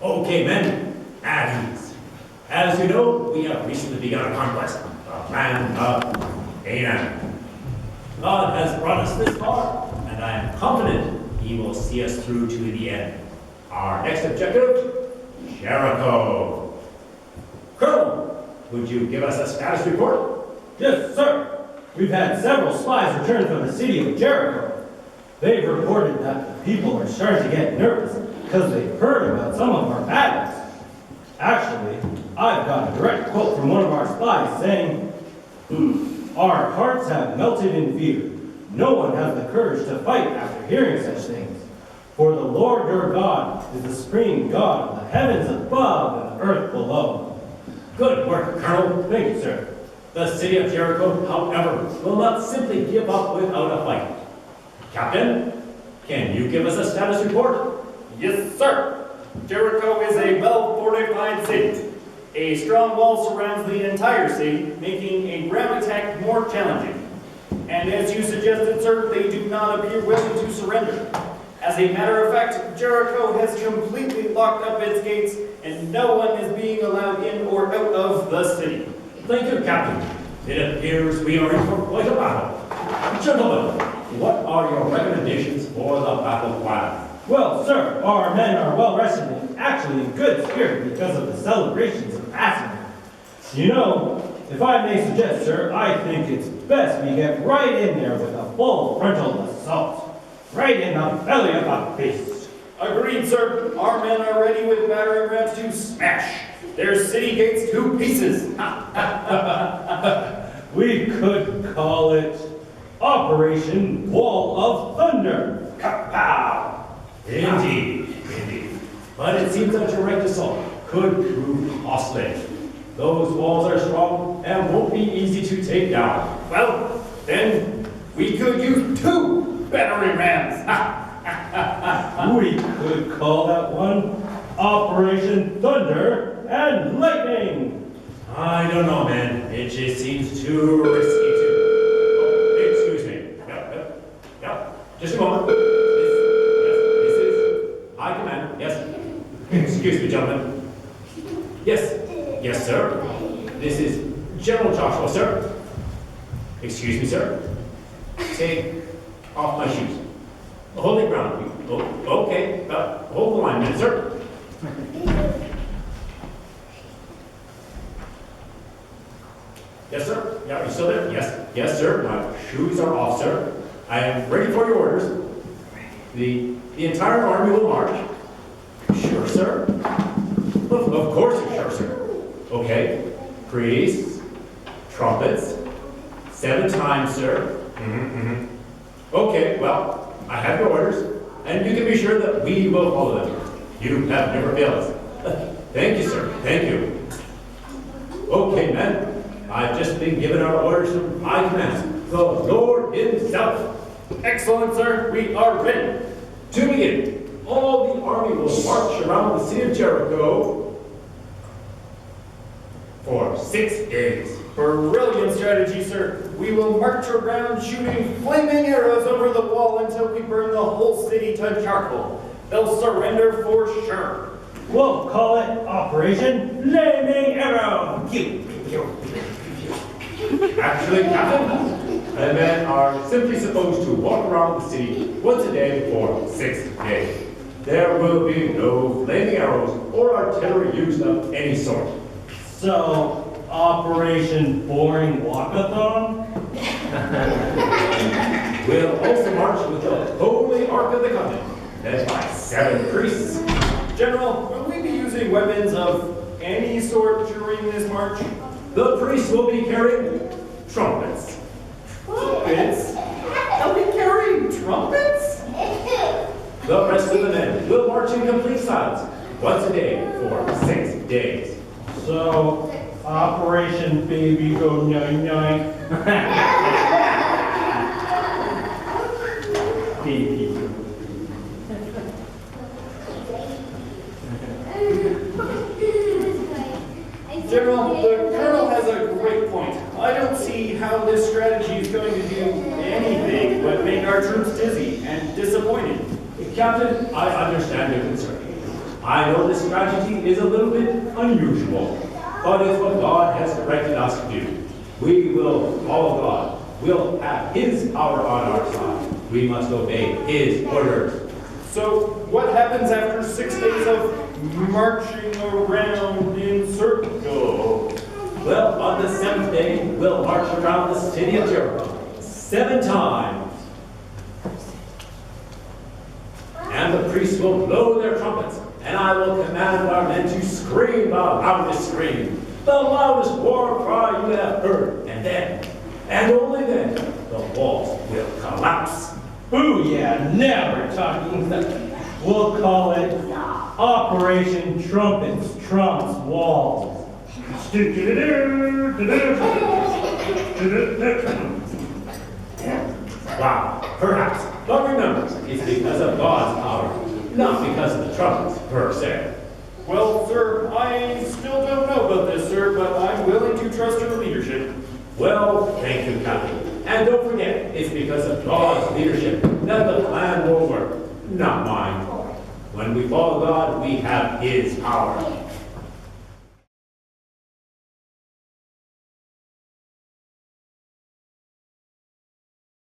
Okay, men, at ease. As you know, we have recently begun a conquest of land of Canaan. God has brought us this far, and I am confident He will see us through to the end. Our next objective, Jericho. Colonel, would you give us a status report? Yes, sir. We've had several spies return from the city of Jericho. They've reported that the people are starting to get nervous because they've heard about some of our battles. Actually, I've got a direct quote from one of our spies saying, "Our hearts have melted in fear. No one has the courage to fight after hearing such things. For the Lord your God is the supreme God of the heavens above and the earth below." Good work, Colonel. Thank you, sir. The city of Jericho, however, will not simply give up without a fight. Captain, can you give us a status report? Yes, sir. Jericho is a well-fortified city. A strong wall surrounds the entire city, making a ground attack more challenging. And as you suggested, sir, they do not appear willing to surrender. As a matter of fact, Jericho has completely locked up its gates, and no one is being allowed in or out of the city. Thank you, Captain. It appears we are in for quite a battle. Gentlemen, what are your recommendations for the battle plan? Well, sir, our men are well rested and actually in good spirit because of the celebrations of Passover. You know, if I may suggest, sir, I think it's best we get right in there with a full frontal assault. Right in the belly of the beast. Agreed, sir. Our men are ready with battering rams to smash their city gates to pieces. We could call it Operation Wall of Thunder. Kapow! Indeed. But it seems that direct assault could prove costly. Those walls are strong and won't be easy to take down. Well, then we could use 2 battering rams. We could call that one Operation Thunder and Lightning. I don't know, man. It just seems too risky to... Oh, excuse me. Yep. Just a moment. This is High Command. Yes. Excuse me, gentlemen. Yes, sir. This is General Joshua, sir. Excuse me, sir. Take off my shoes. Hold the ground, please. Oh, okay. Hold the line a minute, sir. Yes, sir. Yeah, are you still there? Yes, sir. My shoes are off, sir. I am ready for your orders. The entire army will march. Sure, sir. Of course, sure, sir. Okay. Priests, trumpets, 7 times, sir. Okay, well, I have your orders, and you can be sure that we will follow them. You have never failed us. Thank you, sir. Thank you. Okay, men. I've just been given our orders from High Command, the Lord himself. Excellent, sir. We are ready. To begin, all the army will march around the city of Jericho for 6 days. Brilliant strategy, sir. We will march around shooting flaming arrows over the wall until we burn the whole city to charcoal. They'll surrender for sure. We'll call it Operation Flaming Arrow. Actually, Captain, the men are simply supposed to walk around the city once a day for 6 days. There will be no flaming arrows or artillery used of any sort. So, Operation Boring Walkathon? We'll also march with the Holy Ark of the Covenant, led by 7 priests. General, will we be using weapons of any sort during this march? The priests will be carrying trumpets. Trumpets? Are we carrying trumpets? The rest of the men will march in complete silence once a day for 6 days. So, Operation Baby Go Nine Nine. Baby. General, the Colonel has a great point. I don't see how this strategy is going to do anything but make our troops dizzy and disappointed. Captain, I understand your concern. I know this strategy is a little bit unusual, but it's what God has directed us to do. We will follow God. We'll have His power on our side. We must obey His orders. So, what happens after 6 days of marching around in circles? Well, on the 7th day, we'll march around the city of Jericho 7 times. And the priests will blow their trumpets, and I will command our men to scream the loudest scream, the loudest war cry you have heard. And then, and only then, the walls will collapse. Ooh, yeah, never talking that. We'll call it Operation Trumpets Trumps Walls. Wow, perhaps. But remember, it's because of God's power, not because of the trumpets per se. Well, sir, I still don't know about this, sir, but I'm willing to trust your leadership. Well, thank you, Captain. And don't forget, it's because of God's leadership that the plan will work, not mine. When we follow God, we have His power.